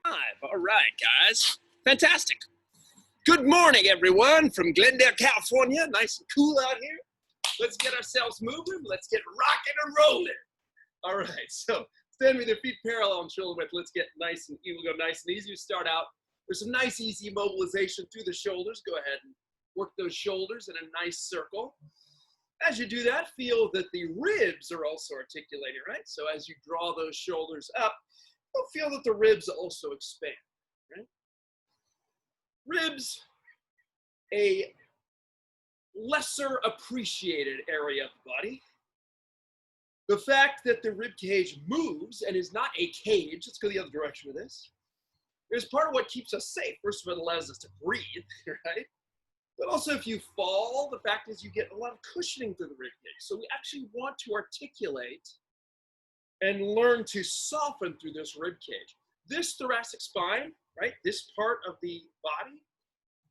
All right, guys. Fantastic. Good morning, everyone, from Glendale, California. Nice and cool out here. Let's get ourselves moving. Let's get rocking and rolling. All right, so stand with your feet parallel and shoulder width. Let's get nice and easy. We'll go nice and easy. Start out. There's some nice, easy mobilization through the shoulders. Go ahead and work those shoulders in a nice circle. As you do that, feel that the ribs are also articulating, right? So as you draw those shoulders up, you'll feel that the ribs also expand, right? Ribs, a lesser appreciated area of the body. The fact that the rib cage moves and is not a cage, let's go the other direction with this, is part of what keeps us safe. First of all, it allows us to breathe, right? But also if you fall, the fact is you get a lot of cushioning through the rib cage. So we actually want to articulate and learn to soften through this rib cage. This thoracic spine, right, this part of the body,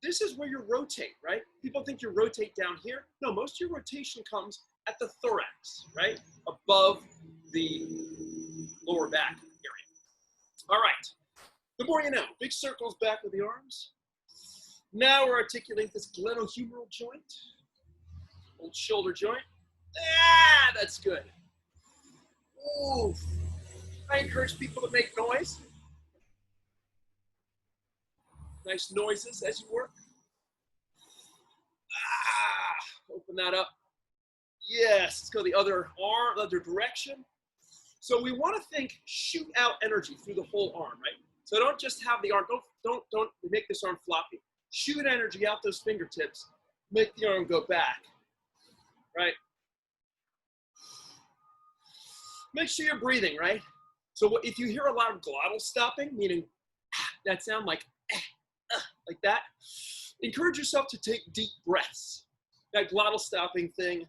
this is where you rotate, right? People think you rotate down here. No, most of your rotation comes at the thorax, right, above the lower back area. All right, the more you know. Big circles back with the arms. Now we're articulating this glenohumeral joint, old shoulder joint. Ah, that's good. Ooh. I encourage people to make noise. Nice noises as you work. Ah, open that up. Yes, let's go the other arm, other direction. So we want to think shoot out energy through the whole arm, right? So don't just have the arm, don't make this arm floppy. Shoot energy out those fingertips. Make the arm go back, right? Make sure you're breathing, right? So if you hear a lot of glottal stopping, meaning that sound like that, encourage yourself to take deep breaths. That glottal stopping thing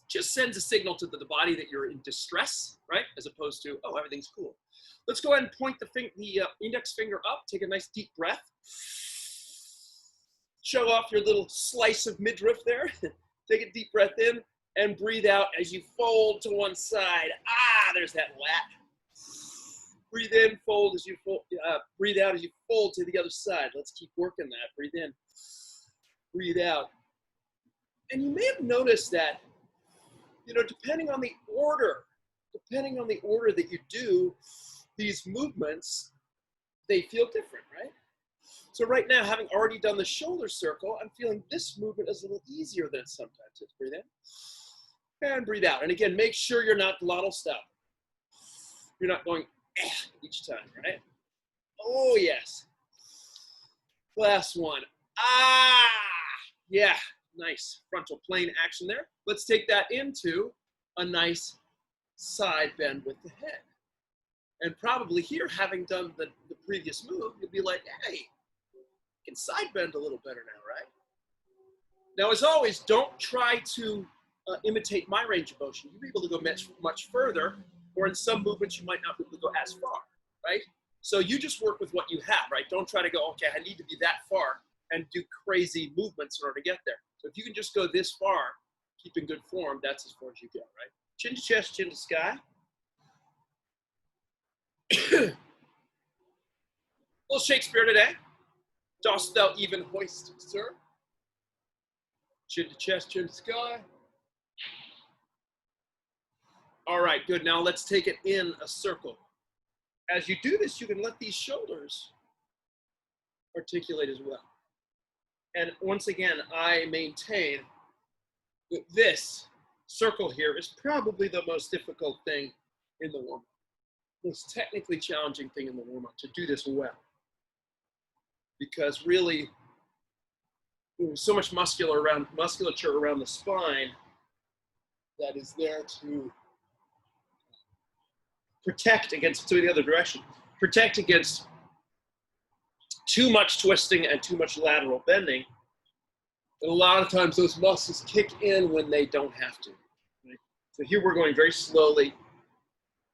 just sends a signal to the body that you're in distress, right? As opposed to, oh, everything's cool. Let's go ahead and point the index finger up. Take a nice deep breath. Show off your little slice of midriff there. Take a deep breath in and breathe out as you fold to one side. Ah, there's that lat. Breathe in, fold as you fold. Breathe out as you fold to the other side. Let's keep working that. Breathe in, breathe out. And you may have noticed that, you know, depending on the order that you do these movements, they feel different, right? So right now, having already done the shoulder circle, I'm feeling this movement is a little easier than sometimes. Let's breathe in and breathe out. And again, make sure you're not glottal stopping. You're not going each time, right? Oh, yes. Last one. Ah, yeah, nice frontal plane action there. Let's take that into a nice side bend with the head. And probably here, having done the previous move, you'll be like, hey, you can side bend a little better now, right? Now, as always, don't try to imitate my range of motion. You'll be able to go much further, or in some movements, you might not be able to go as far, right? So you just work with what you have, right? Don't try to go, okay, I need to be that far and do crazy movements in order to get there. So if you can just go this far, keep in good form, that's as far as you go, right? Chin to chest, chin to sky. Little Shakespeare today. Dost thou even hoist, sir? Chin to chest, chin to sky. All right, good. Now let's take it in a circle. As you do this, you can let these shoulders articulate as well. And once again, I maintain that this circle here is probably the most difficult thing in the warm-up. Most technically challenging thing in the warm-up, to do this well. Because really, there's so much musculature around the spine that is there to protect against, to the other direction, protect against too much twisting and too much lateral bending. And a lot of times those muscles kick in when they don't have to. Right? So here we're going very slowly.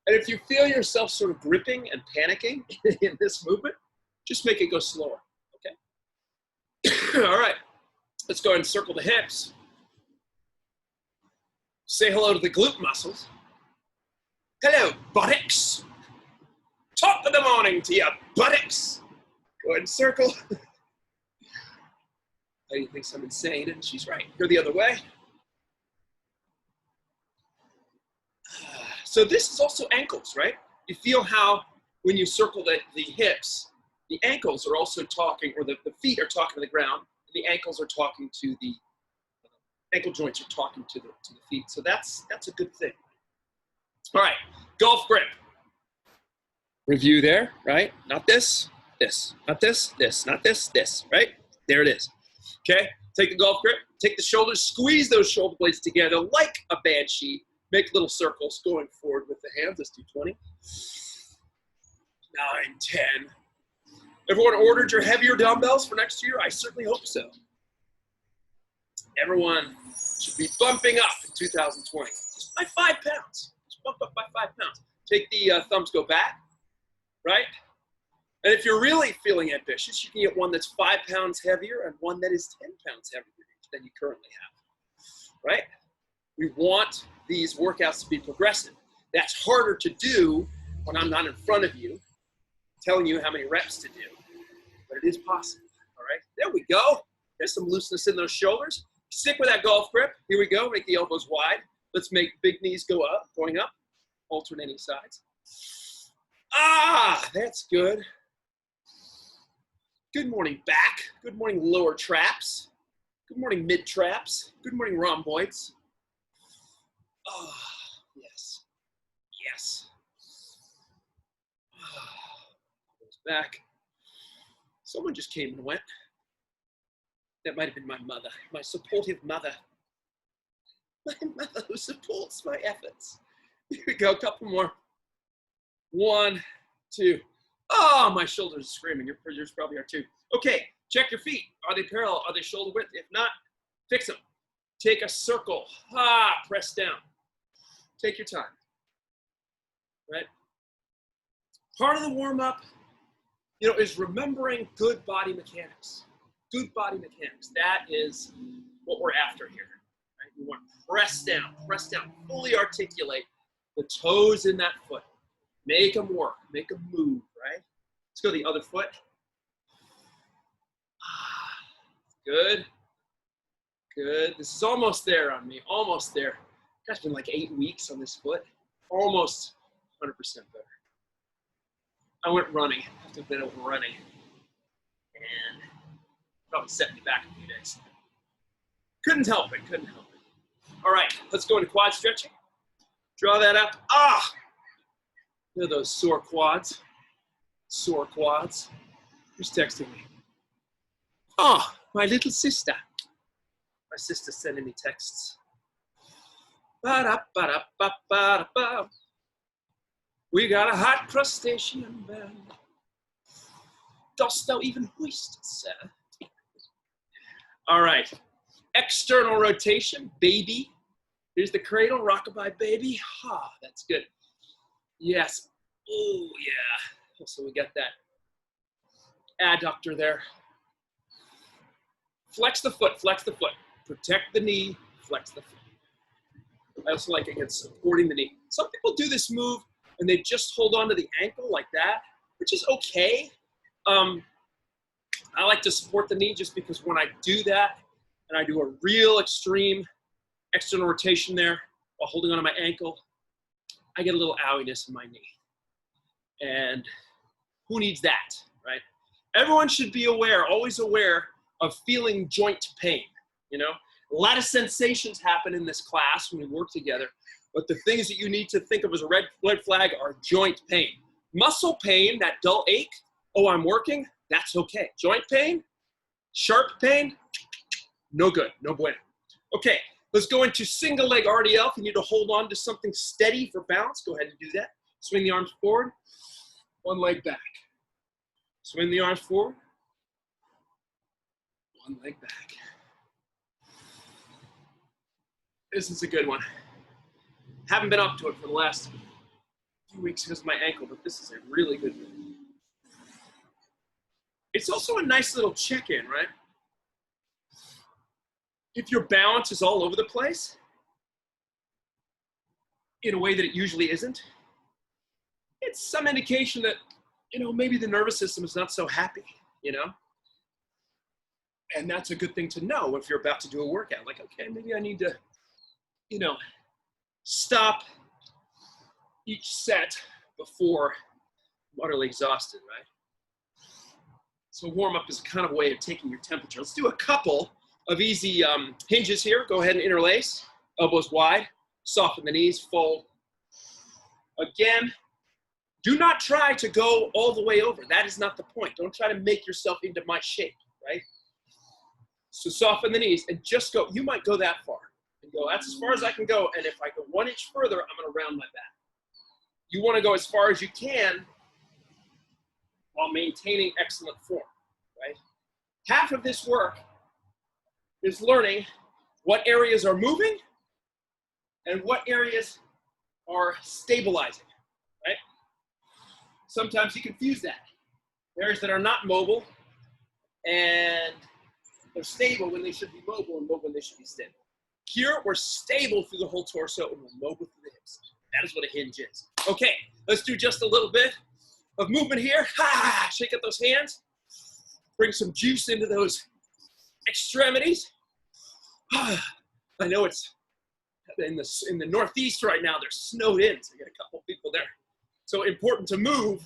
And if you feel yourself sort of gripping and panicking in this movement, just make it go slower, okay? All right, let's go ahead and circle the hips. Say hello to the glute muscles. Hello, buttocks. Top of the morning. morning to your buttocks. Go ahead and circle. Lady thinks I'm insane, and she's right. Go the other way. So this is also ankles, right? You feel how when you circle the hips, the ankles are also talking, or the feet are talking to the ground, and the ankles are talking to the ankle joints are talking to the feet. So that's a good thing. All right, golf grip. Review there, right? Not this, this, not this, this, not this, this, right? There it is. Okay, take the golf grip, take the shoulders, squeeze those shoulder blades together like a banshee. Make little circles going forward with the hands. Let's do 20. 9, 10. Everyone ordered your heavier dumbbells for next year? I certainly hope so. Everyone should be bumping up in 2020. Just by 5 pounds. Just bump up by 5 pounds. Take the thumbs go back, right? And if you're really feeling ambitious, you can get one that's 5 pounds heavier and one that is 10 pounds heavier than you currently have, right? We want these workouts to be progressive. That's harder to do when I'm not in front of you telling you how many reps to do, but it is possible, all right? There we go. There's some looseness in those shoulders. Stick with that golf grip. Here we go. Make the elbows wide. Let's make big knees go up, going up, alternating sides. Ah, that's good. Good morning, back. Good morning, lower traps. Good morning, mid traps. Good morning, rhomboids. Oh, yes. Yes. Goes back. Someone just came and went. That might have been my mother, my supportive mother. My mother who supports my efforts. Here we go, a couple more. 1, 2. Oh, my shoulders are screaming. Yours probably are too. Okay, check your feet. Are they parallel? Are they shoulder width? If not, fix them. Take a circle. Press down. Take your time. Right? Part of the warm-up, is remembering good body mechanics. Good body mechanics. That is what we're after here. Right? We want to press down, fully articulate the toes in that foot. Make them work, make them move, right? Let's go the other foot. Good. Good. This is almost there on me, almost there. Gosh, it's been like 8 weeks on this foot. Almost 100% better. I went running. I have to admit I went running. And probably set me back a few days. Couldn't help it. All right, let's go into quad stretching. Draw that up. Look at those sore quads. Sore quads. Who's texting me? Oh, my little sister. My sister's sending me texts. Ba-da-ba-da-ba-ba-da-ba. We got a hot crustacean band. Dost thou even hoist, sir? All right. External rotation, baby. Here's the cradle, rockabye baby. That's good. Yes. Oh, yeah. So we got that adductor there. Flex the foot. Protect the knee, flex the foot. I also like, again, supporting the knee. Some people do this move and they just hold on to the ankle like that, which is okay. I like to support the knee just because when I do that and I do a real extreme external rotation there while holding on to my ankle, I get a little owiness in my knee. And who needs that, right? Everyone should be aware, always aware of feeling joint pain, A lot of sensations happen in this class when we work together, but the things that you need to think of as a red flag are joint pain. Muscle pain, that dull ache, I'm working, that's okay. Joint pain, sharp pain, no good, no bueno. Okay, let's go into single leg RDL. If you need to hold on to something steady for balance, go ahead and do that. Swing the arms forward, one leg back. Swing the arms forward, one leg back. This is a good one. Haven't been up to it for the last few weeks because of my ankle, but this is a really good one. It's also a nice little check-in, right? If your balance is all over the place, in a way that it usually isn't, it's some indication that maybe the nervous system is not so happy, and that's a good thing to know if you're about to do a workout. Like, okay, maybe I need to, stop each set before I'm utterly exhausted, right? So warm-up is a kind of way of taking your temperature. Let's do a couple of easy hinges here. Go ahead and interlace, elbows wide, soften the knees, fold. Again, do not try to go all the way over. That is not the point. Don't try to make yourself into my shape, right? So soften the knees and just go. You might go that far and go, that's as far as I can go. And if I go 1 inch further, I'm going to round my back. You want to go as far as you can while maintaining excellent form, right? Half of this work is learning what areas are moving and what areas are stabilizing, right? Sometimes you confuse that. Areas that are not mobile and they're stable when they should be mobile and mobile when they should be stable. Here, we're stable through the whole torso and we're mobile through the hips. That is what a hinge is. Okay, let's do just a little bit of movement here. Ha! Shake out those hands. Bring some juice into those extremities. I know it's in the Northeast right now. They're snowed in, so I got a couple people there. So important to move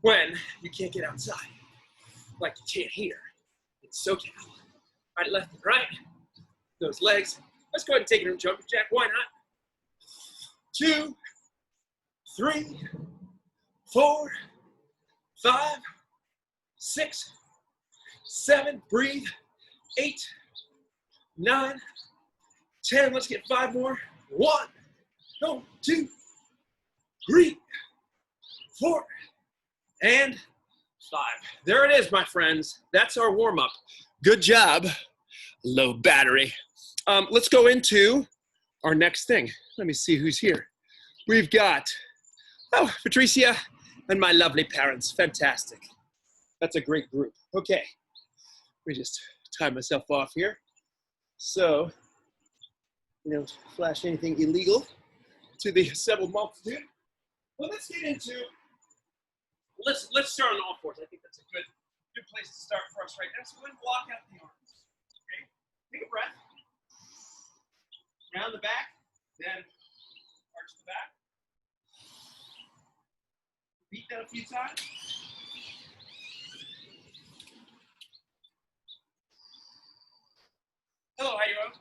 when you can't get outside, like you can't here. It's SoCal. Right, left, and right. Those legs. Let's go ahead and take it in jumping jack. Why not? 2, 3, 4, 5, 6, 7. Breathe. 8, 9, 10. Let's get 5 more. 1, 2, 3, 4, and 5. There it is, my friends. That's our warm-up. Good job. Low battery. Let's go into our next thing. Let me see who's here. We've got, Patricia and my lovely parents. Fantastic. That's a great group. Okay. Let me just tie myself off here. So, flash anything illegal to the assembled multitude. Well, let's get into, let's start on all fours. I think that's a good place to start for us right now. So go ahead and block out the arms. Okay? Take a breath. Round the back, then arch the back. Repeat that a few times. Hello, how you doing?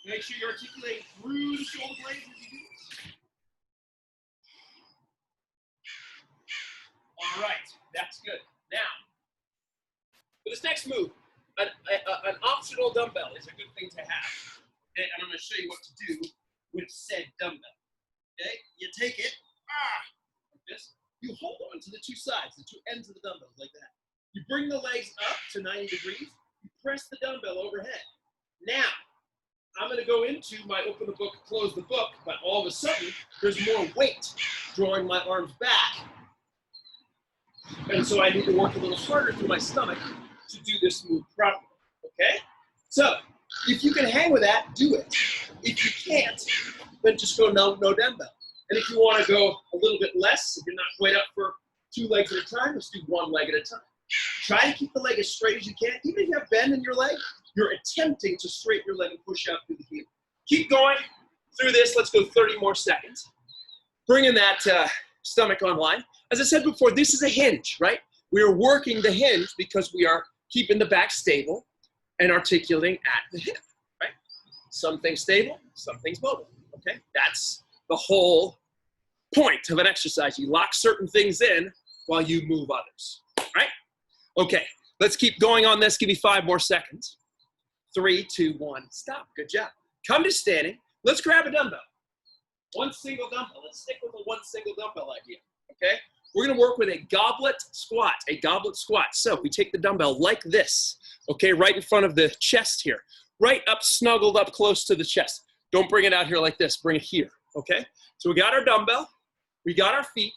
Make sure you articulate through the shoulder blades as you do this. All right, that's good. Now, for this next move, an optional dumbbell is a good thing to have. Okay, and I'm going to show you what to do with said dumbbell. Okay, you take it, like this. You hold on to the two sides, the two ends of the dumbbell, like that. You bring the legs up to 90 degrees. You press the dumbbell overhead. Now, I'm going to go into my open the book, close the book, but all of a sudden, there's more weight drawing my arms back. And so I need to work a little harder through my stomach to do this move properly, okay? So, if you can hang with that, do it. If you can't, then just go no dumbbell. And if you want to go a little bit less, if you're not quite up for 2 legs at a time, let's do 1 leg at a time. Try to keep the leg as straight as you can. Even if you have bend in your leg, you're attempting to straighten your leg and push out through the heel. Keep going through this. Let's go 30 more seconds. Bringing that stomach online. As I said before, this is a hinge, right? We are working the hinge because we are keeping the back stable and articulating at the hip, right? Some things stable, some things mobile, okay? That's the whole point of an exercise. You lock certain things in while you move others, right? Okay, let's keep going on this. Give me 5 more seconds. 3, 2, 1, stop. Good job. Come to standing. Let's grab a dumbbell. 1 single dumbbell. Let's stick with the 1 single dumbbell idea, okay? We're going to work with a goblet squat, So we take the dumbbell like this, okay, right in front of the chest here, right up, snuggled up close to the chest. Don't bring it out here like this. Bring it here, okay? So we got our dumbbell. We got our feet.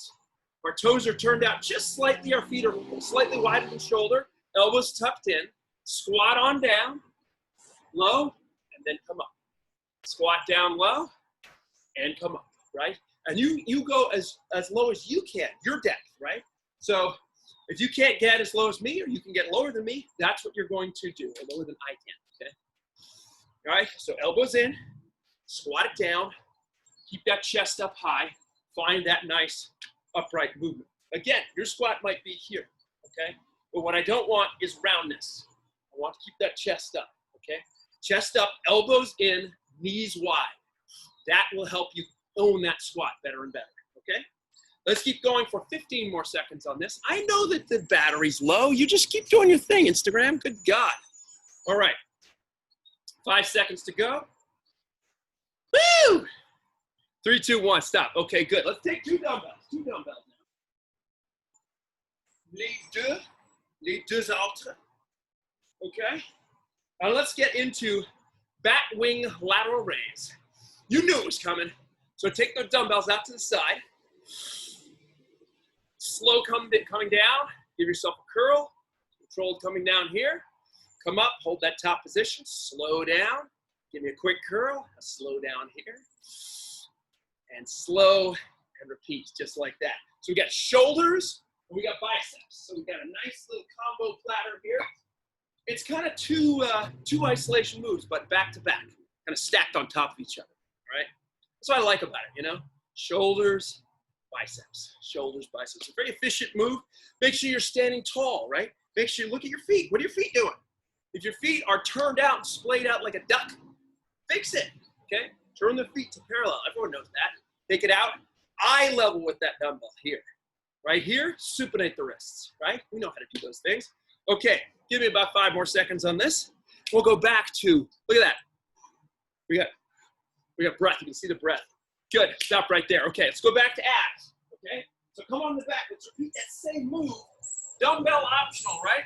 Our toes are turned out just slightly. Our feet are slightly wider than shoulder. Elbows tucked in. Squat on down, low, and then come up. Squat down low, and come up. right? And you go as low as you can, your depth, right? So if you can't get as low as me, or you can get lower than me, that's what you're going to do, or lower than I can, okay? All right, so elbows in, squat it down, keep that chest up high, find that nice upright movement. Again, your squat might be here, okay? But what I don't want is roundness. I want to keep that chest up, okay? Chest up, elbows in, knees wide. That will help you own that squat better and better, okay? Let's keep going for 15 more seconds on this. I know that the battery's low. You just keep doing your thing, Instagram. Good God. All right. 5 seconds to go. Woo! 3, 2, 1, stop. Okay, good. Let's take 2 dumbbells. 2 dumbbells now. Les deux autres. Okay? Now let's get into bat wing lateral raise. You knew it was coming. So take the dumbbells out to the side. Slow coming down. Give yourself a curl. Controlled coming down here. Come up, hold that top position. Slow down. Give me a quick curl. A slow down here. And slow and repeat, just like that. So we got shoulders and we got biceps. So we got a nice little combo platter here. It's kind of two isolation moves, but back to back, kind of stacked on top of each other, right? That's what I like about it, you know? Shoulders, biceps, shoulders, biceps. It's a very efficient move. Make sure you're standing tall, right? Make sure you look at your feet. What are your feet doing? If your feet are turned out and splayed out like a duck, fix it, okay? Turn the feet to parallel. Everyone knows that. Take it out, eye level with that dumbbell here. Right here, supinate the wrists, right? We know how to do those things. Okay, give me about 5 more seconds on this. We'll go back to, look at that. We got breath. You can see the breath. Good, stop right there. Okay, let's go back to abs, okay? So come on the back. Let's repeat that same move. Dumbbell optional, right?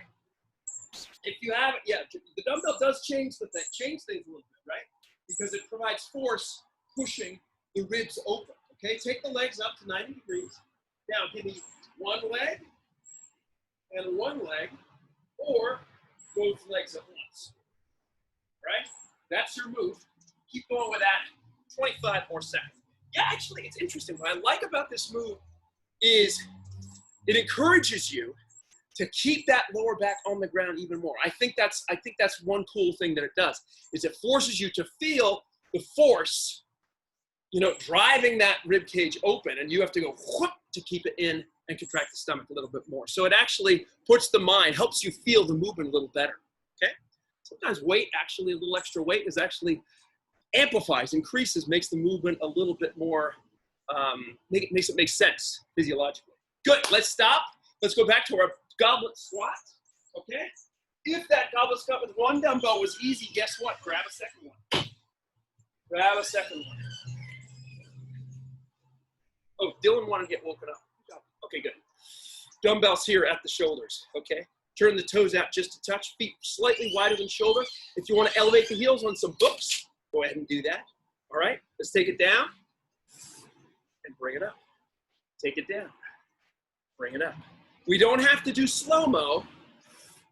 If you have it, yeah, the dumbbell does change things a little bit, right? Because it provides force pushing the ribs open, okay? Take the legs up to 90 degrees. Now give me one leg and one leg, or both legs at once, right? That's your move. Keep going with that. 25 more seconds. Yeah, actually, it's interesting. What I like about this move is it encourages you to keep that lower back on the ground even more. I think that's one cool thing that it does, is it forces you to feel the force, you know, driving that rib cage open, and you have to go whoop to keep it in and contract the stomach a little bit more. So it actually puts the mind, helps you feel the movement a little better, okay? Sometimes weight, actually a little extra weight is actually amplifies, increases, makes the movement a little bit more, makes it make sense physiologically. Good, let's stop. Let's go back to our goblet squat, okay? If that goblet squat with one dumbbell was easy, guess what? Grab a second one. Grab a second one. Oh, Dylan wanted to get woken up. Okay, good. Dumbbells here at the shoulders, okay? Turn the toes out just a touch, feet slightly wider than shoulder. If you want to elevate the heels on some books, go ahead and do that. All right, let's take it down and bring it up. Take it down, bring it up. We don't have to do slow-mo,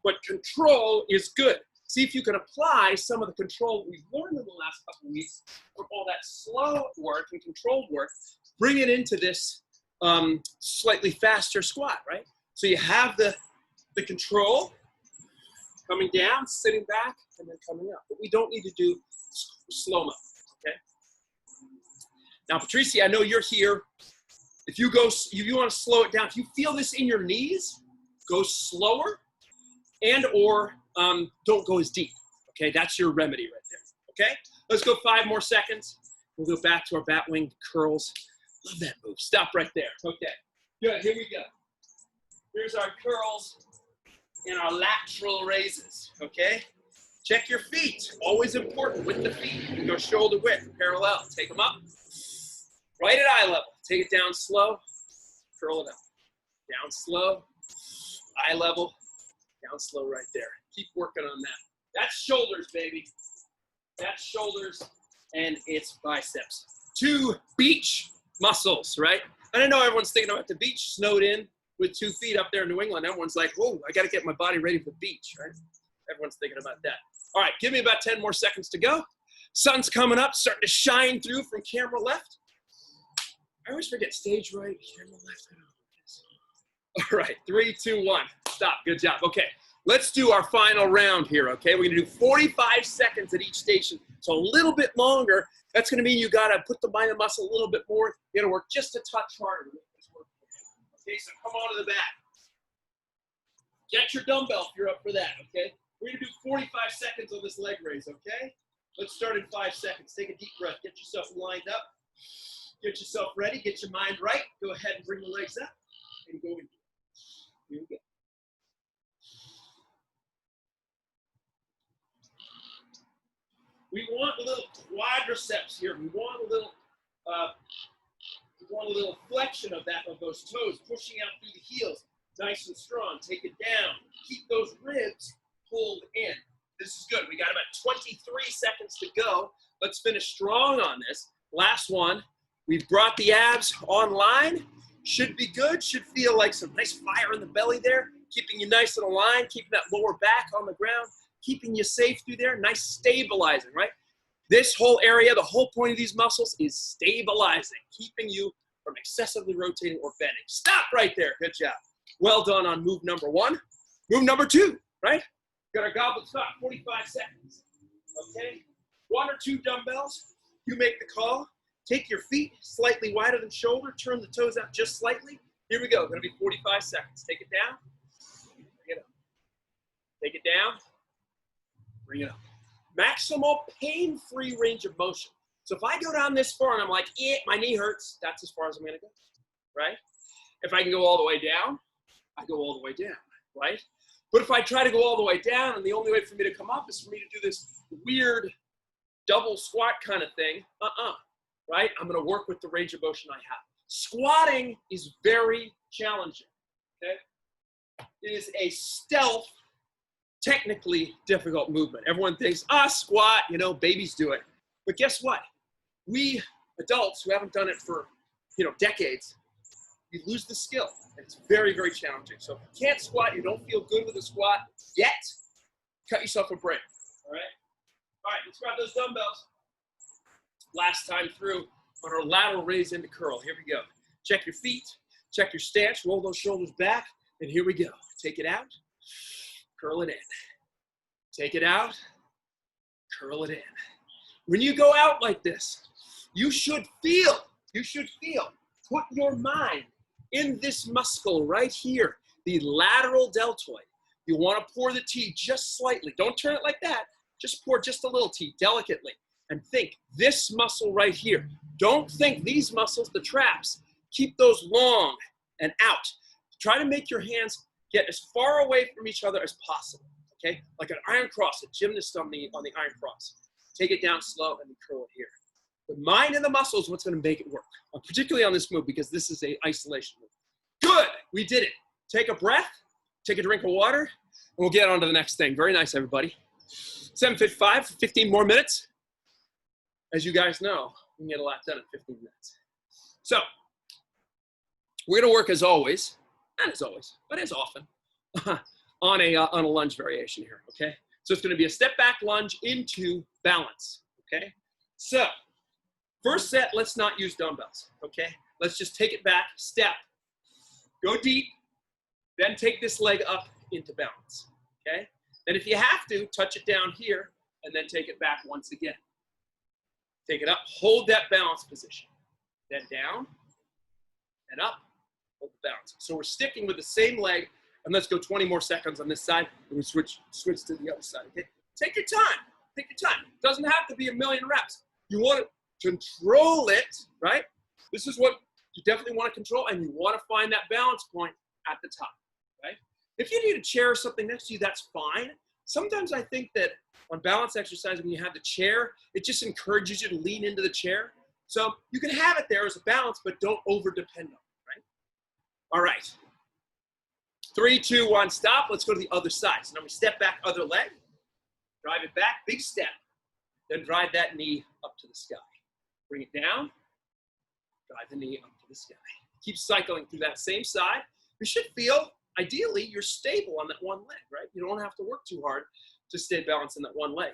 but control is good. See if you can apply some of the control we've learned in the last couple of weeks from all that slow work and controlled work, bring it into this slightly faster squat, right? So you have the control coming down, sitting back, and then coming up. But we don't need to do slow-mo, okay? Now, Patricia, I know you're here. If you want to slow it down, if you feel this in your knees, go slower and or don't go as deep, okay? That's your remedy right there, okay? Let's go 5 more seconds. We'll go back to our bat wing curls. Love that move. Stop right there. Okay, good. Here we go. Here's our curls and our lateral raises, okay? Check your feet. Always important with the feet. You can go shoulder width, parallel. Take them up. Right at eye level. Take it down slow. Curl it up. Down slow. Eye level. Down slow right there. Keep working on that. That's shoulders, baby. That's shoulders and it's biceps. 2 beach muscles, right? And I know everyone's thinking about the beach, snowed in with 2 feet up there in New England. Everyone's like, whoa, I got to get my body ready for the beach, right? Everyone's thinking about that. All right, give me about 10 more seconds to go. Sun's coming up, starting to shine through from camera left. I always forget stage right, camera left. All right, 3, 2, 1. Stop. Good job. Okay, let's do our final round here, okay? We're going to do 45 seconds at each station, so a little bit longer. That's going to mean you got to put the mind and muscle a little bit more. You got to work just a touch harder. Okay, so come on to the back. Get your dumbbell if you're up for that, okay? We're going to do 45 seconds on this leg raise, okay? Let's start in 5 seconds. Take a deep breath. Get yourself lined up. Get yourself ready. Get your mind right. Go ahead and bring the legs up and go in. Here we go. We want a little quadriceps here. We want a little flexion of those toes, pushing out through the heels, nice and strong. Take it down. Keep those ribs pulled in. This is good. We got about 23 seconds to go. Let's finish strong on this. Last one. We've brought the abs online. Should be good. Should feel like some nice fire in the belly there. Keeping you nice and aligned. Keeping that lower back on the ground. Keeping you safe through there. Nice stabilizing, right? This whole area, the whole point of these muscles is stabilizing. Keeping you from excessively rotating or bending. Stop right there. Good job. Well done on move number 1. Move number 2, right? Got our goblet stop, 45 seconds. Okay? 1 or 2 dumbbells. You make the call. Take your feet slightly wider than shoulder. Turn the toes out just slightly. Here we go. Going to be 45 seconds. Take it down. Bring it up. Take it down. Bring it up. Maximal pain-free range of motion. So if I go down this far and I'm like, my knee hurts, that's as far as I'm going to go, right? If I can go all the way down, I go all the way down, right? But if I try to go all the way down and the only way for me to come up is for me to do this weird double squat kind of thing, right? I'm going to work with the range of motion I have. Squatting is very challenging, okay? It is a stealth, technically difficult movement. Everyone thinks, squat, babies do it. But guess what? We adults who haven't done it for, decades, you lose the skill. And it's very, very challenging. So if you can't squat, you don't feel good with a squat yet, cut yourself a break, all right? All right, let's grab those dumbbells. Last time through on our lateral raise into curl. Here we go. Check your feet, check your stance, roll those shoulders back, and here we go. Take it out, curl it in. Take it out, curl it in. When you go out like this, you should feel, put your mind in this muscle right here, the lateral deltoid. You want to pour the T just slightly. Don't turn it like that. Just pour just a little T delicately. And think this muscle right here. Don't think these muscles, the traps. Keep those long and out. Try to make your hands get as far away from each other as possible. Okay? Like an iron cross, a gymnast on the iron cross. Take it down slow and then curl it here. The mind and the muscle is what's going to make it work, particularly on this move because this is an isolation move. Good, we did it. Take a breath, take a drink of water, and we'll get on to the next thing. Very nice, everybody. 7:55, 15 more minutes. As you guys know, we can get a lot done in 15 minutes. So, we're going to work as always, not as always, but as often, on a lunge variation here, okay? So it's going to be a step back lunge into balance, okay? So, first set, let's not use dumbbells, okay? Let's just take it back, step, go deep, then take this leg up into balance, okay? Then if you have to, touch it down here, and then take it back once again. Take it up, hold that balance position. Then down, and up, hold the balance. So we're sticking with the same leg, and let's go 20 more seconds on this side, and we switch to the other side, okay? Take your time, take your time. It doesn't have to be a million reps. You want to control it, right? This is what you definitely want to control, and you want to find that balance point at the top, right? If you need a chair or something next to you, that's fine. Sometimes I think that on balance exercise, when you have the chair, it just encourages you to lean into the chair. So you can have it there as a balance, but don't over-depend on it, right? All right. 3, 2, 1, stop. Let's go to the other side. So now we step back, other leg, drive it back, big step. Then drive that knee up to the sky. Bring it down, drive the knee up to the sky. Keep cycling through that same side. You should feel, ideally, you're stable on that one leg, right? You don't have to work too hard to stay balanced in that one leg.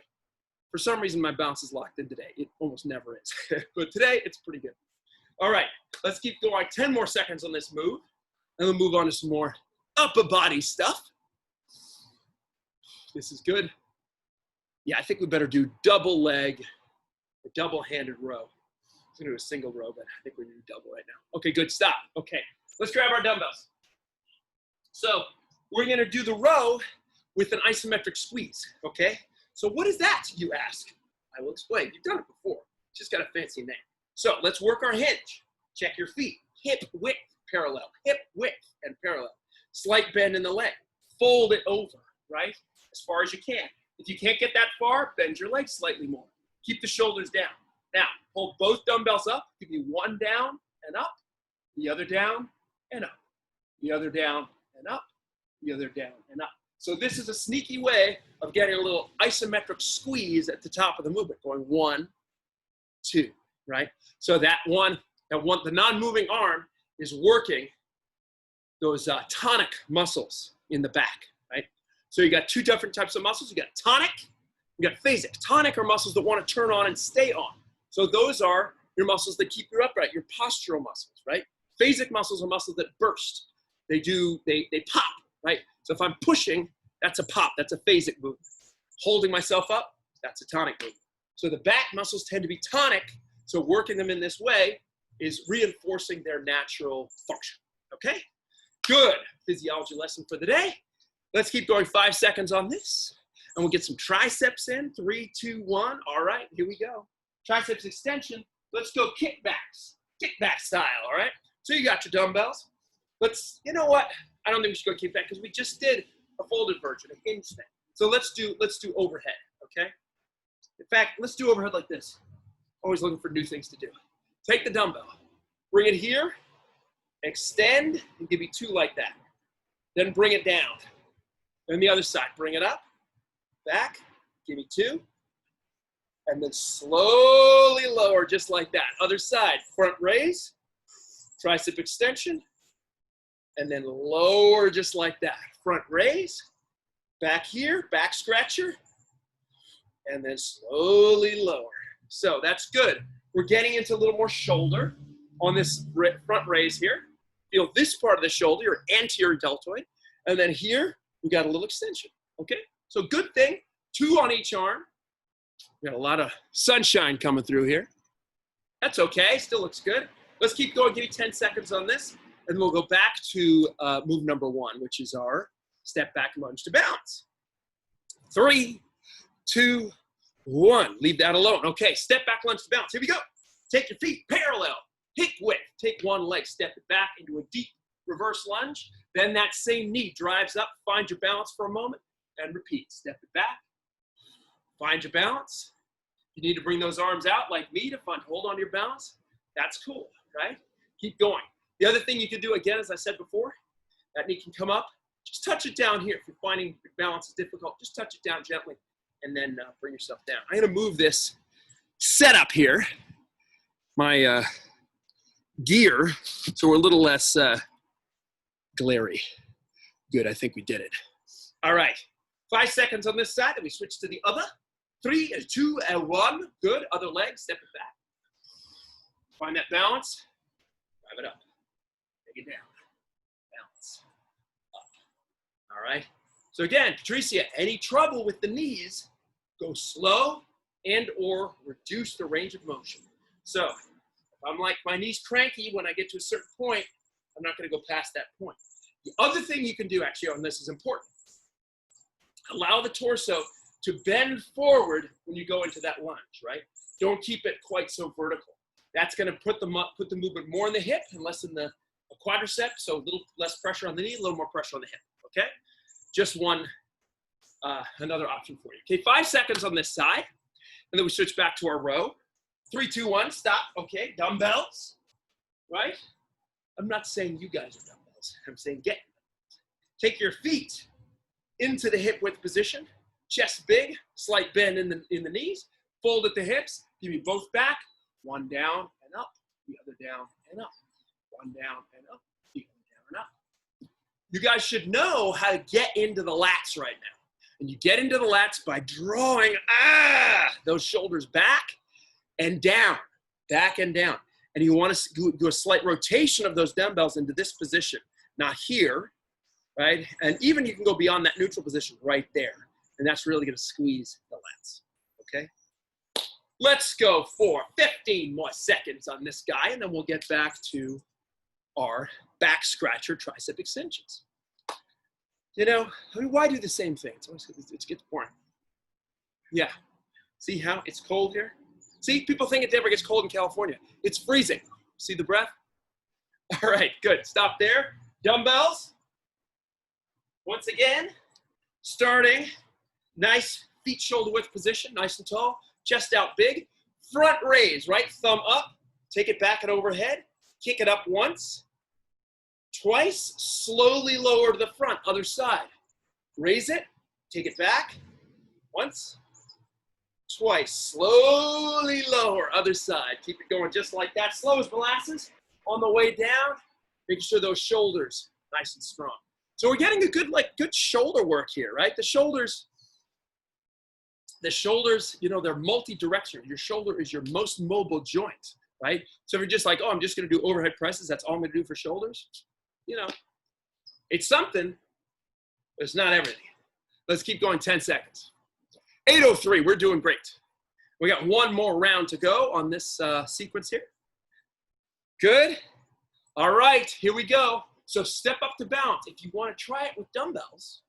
For some reason, my balance is locked in today. It almost never is. But today, it's pretty good. All right, Let's keep going. 10 more seconds on this move. And we'll move on to some more upper body stuff. This is good. Yeah, I think we better do double leg or double-handed row. I'm gonna do a single row, but I think we're gonna do double right now. Okay, good, stop. Okay, let's grab our dumbbells. So we're gonna do the row with an isometric squeeze, okay? So what is that, you ask? I will explain. You've done it before. It's just got a fancy name. So let's work our hinge. Check your feet. Hip width, parallel. Hip width and parallel. Slight bend in the leg. Fold it over, right? As far as you can. If you can't get that far, bend your legs slightly more. Keep the shoulders down. Now, hold both dumbbells up. Give me one down and up, the other down and up, the other down and up, the other down and up. So this is a sneaky way of getting a little isometric squeeze at the top of the movement, going 1, 2, right? So the non-moving arm is working those tonic muscles in the back, right? So you got two different types of muscles. You got tonic, you got phasic. Tonic are muscles that want to turn on and stay on. So those are your muscles that keep you upright, your postural muscles, right? Phasic muscles are muscles that burst. They pop, right? So if I'm pushing, that's a pop, that's a phasic movement. Holding myself up, that's a tonic movement. So the back muscles tend to be tonic, so working them in this way is reinforcing their natural function, okay? Good physiology lesson for the day. Let's keep going 5 seconds on this, and we'll get some triceps in. 3, 2, 1, all right, here we go. Triceps extension, let's go kickbacks, kickback style, all right? So you got your dumbbells. You know what? I don't think we should go kickback because we just did a folded version, a hinge thing. So let's do overhead, okay? In fact, let's do overhead like this. Always looking for new things to do. Take the dumbbell, bring it here, extend, and give me 2 like that. Then bring it down. Then the other side, bring it up, back, give me 2, and then slowly lower just like that. Other side, front raise, tricep extension, and then lower just like that. Front raise, back here, back stretcher, and then slowly lower. So that's good. We're getting into a little more shoulder on this front raise here. Feel this part of the shoulder, your anterior deltoid, and then here, we got a little extension, okay? So good thing, 2 on each arm. We got a lot of sunshine coming through here. That's okay, still looks good. Let's keep going, give me 10 seconds on this, and we'll go back to move number 1, which is our step back lunge to balance. 3, 2, 1, leave that alone. Okay, step back lunge to balance, here we go. Take your feet parallel, hip width, take one leg, step it back into a deep reverse lunge. Then that same knee drives up, find your balance for a moment, and repeat. Step it back, find your balance. You need to bring those arms out like me to hold on to your balance. That's cool, right? Keep going. The other thing you can do, again, as I said before, that knee can come up. Just touch it down here. If you're finding your balance is difficult, just touch it down gently and then bring yourself down. I'm gonna move this setup here, my gear, so we're a little less glary. Good, I think we did it. All right, 5 seconds on this side, and we switch to the other. 3, 2, and 1. Good, other leg, step it back. Find that balance, drive it up, take it down, balance, up. All right, so again, Patricia, any trouble with the knees, go slow and or reduce the range of motion. So if I'm like, my knee's cranky when I get to a certain point, I'm not gonna go past that point. The other thing you can do actually on this is important. Allow the torso to bend forward when you go into that lunge, right? Don't keep it quite so vertical. That's gonna put the movement more in the hip and less in the quadricep, so a little less pressure on the knee, a little more pressure on the hip, okay? Just another option for you. Okay, 5 seconds on this side, and then we switch back to our row. 3, 2, 1, stop, okay, dumbbells, right? I'm not saying you guys are dumbbells, I'm saying get dumbbells. Take your feet into the hip width position, chest big, slight bend in the knees, fold at the hips, give me both back, one down and up, the other down and up, one down and up, the other down and up. You guys should know how to get into the lats right now. And you get into the lats by drawing those shoulders back and down, and you want to do a slight rotation of those dumbbells into this position, not here, right? And even you can go beyond that neutral position right there, and that's really going to squeeze the lats, okay? Let's go for 15 more seconds on this guy, and then we'll get back to our back scratcher tricep extensions. You know, I mean, why do the same thing? It gets boring. Yeah. See how it's cold here? See, people think it never gets cold in California. It's freezing. See the breath? All right, good. Stop there. Dumbbells. Once again, starting nice feet shoulder width position, nice and tall, chest out big. Front raise, right thumb up. Take it back and overhead. Kick it up once. Twice, slowly lower to the front, other side. Raise it, take it back. Once, twice, slowly lower, other side. Keep it going just like that. Slow as molasses. On the way down, making sure those shoulders nice and strong. So we're getting a good shoulder work here, right? The shoulders, you know, they're multi-directional. Your shoulder is your most mobile joint, right? So if you're just like, oh, I'm just gonna do overhead presses, that's all I'm gonna do for shoulders. You know, it's something, but it's not everything. Let's keep going 10 seconds. 8:03, we're doing great. We got one more round to go on this sequence here. Good. All right, here we go. So step up to balance. If you want to try it with dumbbells,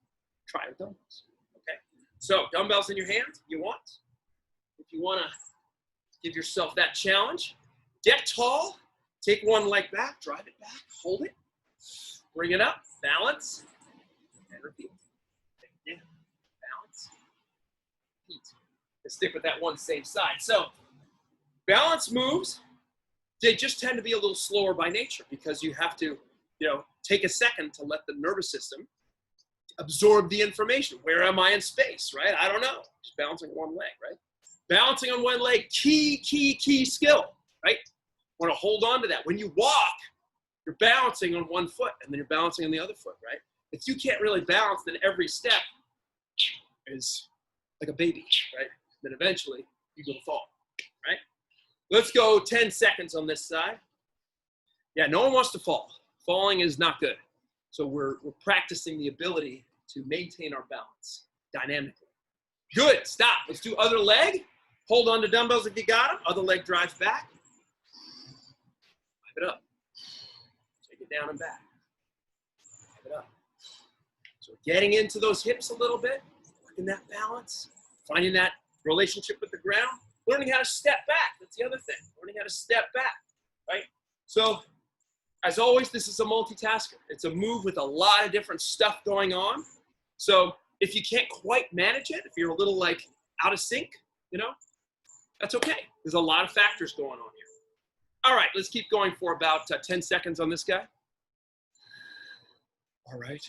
try it with dumbbells, okay? So dumbbells in your hands, you want. If you want to give yourself that challenge, get tall, take one leg back, drive it back, hold it. Bring it up, balance, and repeat. Yeah, balance, repeat. And stick with that one same side. So balance moves, they just tend to be a little slower by nature because you have to, you know, take a second to let the nervous system absorb the information. Where am I in space, right? I don't know. Just balancing one leg, right? Balancing on one leg, key skill, right? Want to hold on to that. When you walk, you're balancing on one foot, and then you're balancing on the other foot, right? If you can't really balance, then every step is like a baby, right? Then eventually, you're going to fall, right? Let's go 10 seconds on this side. Yeah, no one wants to fall. Falling is not good. So we're practicing the ability to maintain our balance dynamically. Good, stop. Let's do other leg. Hold on to dumbbells if you got them. Other leg drives back. Pipe it up. Down and back. Pipe it up. So getting into those hips a little bit, working that balance, finding that relationship with the ground, learning how to step back. That's the other thing. Learning how to step back, right? So as always, this is a multitasker. It's a move with a lot of different stuff going on. So if you can't quite manage it, if you're a little like out of sync, you know, that's okay. There's a lot of factors going on here. All right, let's keep going for about 10 seconds on this guy. All right.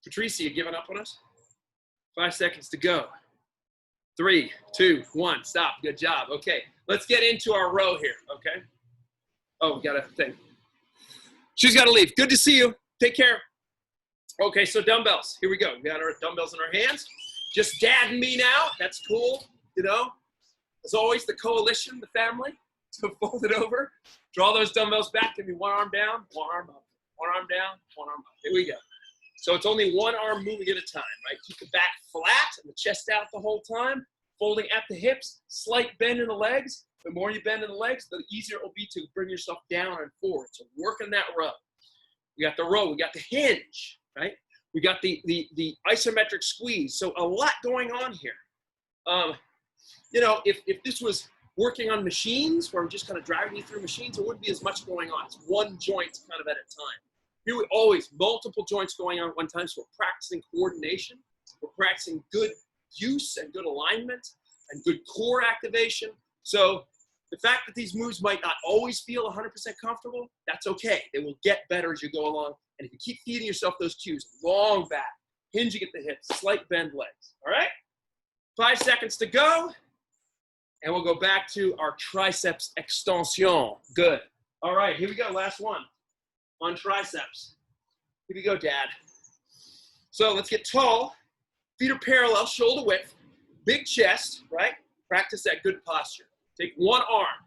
Patricia, you giving up on us? 5 seconds to go. 3, 2, 1, stop. Good job. Okay, let's get into our row here, okay? Oh, we got a thing. She's got to leave. Good to see you. Take care. Okay, so dumbbells. Here we go. We got our dumbbells in our hands. Just dad and me now. That's cool, you know? As always, the coalition, the family. So fold it over. Draw those dumbbells back. Give me one arm down, one arm up. One arm down, one arm up. Here we go. So it's only one arm moving at a time, right? Keep the back flat and the chest out the whole time. Folding at the hips, slight bend in the legs. The more you bend in the legs, the easier it will be to bring yourself down and forward. So working that row. We got the row, we got the hinge, right? We got the isometric squeeze. So a lot going on here. You know, if this was working on machines where I'm just kind of driving you through machines, there wouldn't be as much going on. It's one joint kind of at a time. Here we always multiple joints going on at one time. So we're practicing coordination. We're practicing good use and good alignment and good core activation. So the fact that these moves might not always feel 100% comfortable, that's okay. They will get better as you go along. And if you keep feeding yourself those cues, long back, hinging at the hips, slight bend legs, all right? 5 seconds to go. And we'll go back to our triceps extension. Good. All right, here we go, last one on triceps. Here we go, Dad. So let's get tall. Feet are parallel, shoulder width, big chest, right? Practice that good posture. Take one arm,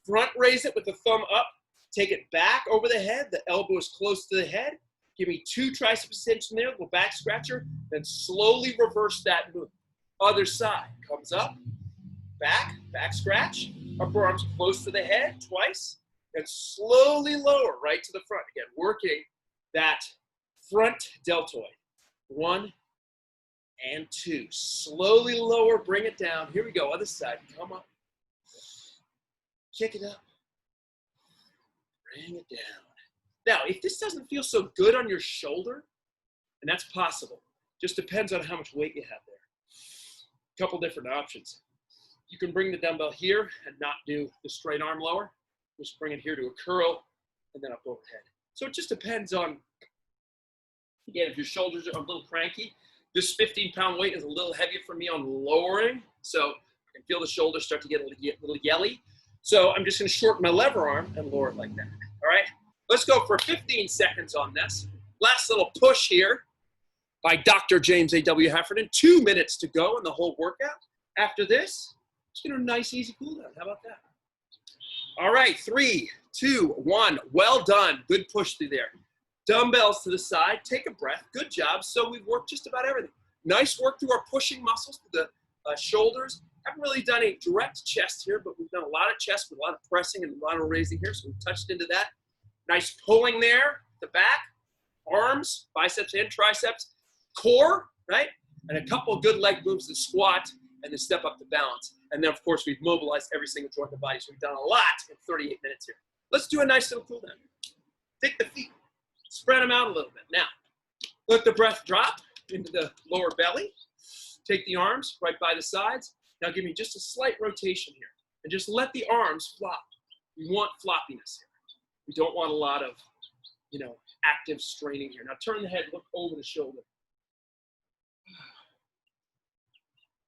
Front raise it with the thumb up. Take it back over the head. The elbow is close to the head. Give me 2 tricep extension there, little back scratcher. Then slowly reverse that move. Other side. Comes up, back scratch. Upper arms close to the head twice. And slowly lower right to the front. Again, working that front deltoid. 1 and 2. Slowly lower, bring it down. Here we go, other side. Come up. Kick it up. Bring it down. Now, if this doesn't feel so good on your shoulder, and that's possible, just depends on how much weight you have there. A couple different options. You can bring the dumbbell here and not do the straight arm lower. Just bring it here to a curl and then up overhead. So it just depends on, again, if your shoulders are a little cranky. This 15-pound weight is a little heavier for me on lowering, so I can feel the shoulders start to get a little yelly. So I'm just going to shorten my lever arm and lower it like that. All right? Let's go for 15 seconds on this. Last little push here by Dr. James A.W. Heffernan. 2 minutes to go in the whole workout. After this, just get a nice, easy cool down. How about that? All right, 3, 2, 1. Well done. Good push through there. Dumbbells to the side. Take a breath. Good job. So we've worked just about everything. Nice work through our pushing muscles, through the shoulders. Haven't really done a direct chest here, but we've done a lot of chest with a lot of pressing and a lot of raising here, so we've touched into that. Nice pulling there, the back, arms, biceps and triceps, core, right? And a couple of good leg moves, the squat and the step up to balance. And then, of course, we've mobilized every single joint in the body, so we've done a lot in 38 minutes here. Let's do a nice little cool down. Take the feet, spread them out a little bit. Now, let the breath drop into the lower belly. Take the arms right by the sides. Now give me just a slight rotation here. And just let the arms flop. We want floppiness here. We don't want a lot of, active straining here. Now turn the head, look over the shoulder.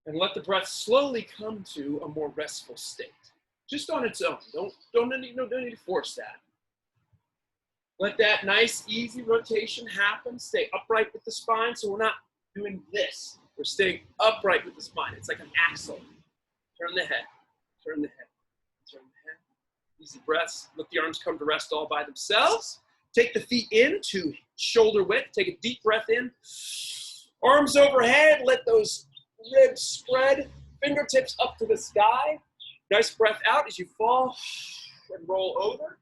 And let the breath slowly come to a more restful state. Just on its own. Don't need to force that. Let that nice, easy rotation happen. Stay upright with the spine so we're not doing this. We're staying upright with the spine. It's like an axle. Turn the head, turn the head, turn the head. Easy breaths. Let the arms come to rest all by themselves. Take the feet in to shoulder width. Take a deep breath in. Arms overhead. Let those ribs spread. Fingertips up to the sky. Nice breath out as you fall and roll over.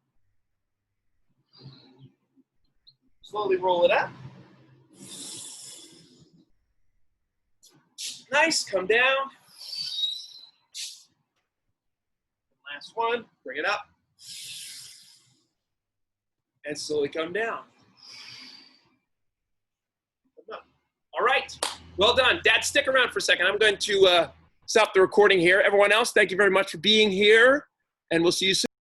Slowly roll it up. Nice, come down. Last one, bring it up. And slowly come down. Come up. All right, well done. Dad, stick around for a second. I'm going to stop the recording here. Everyone else, thank you very much for being here, and we'll see you soon.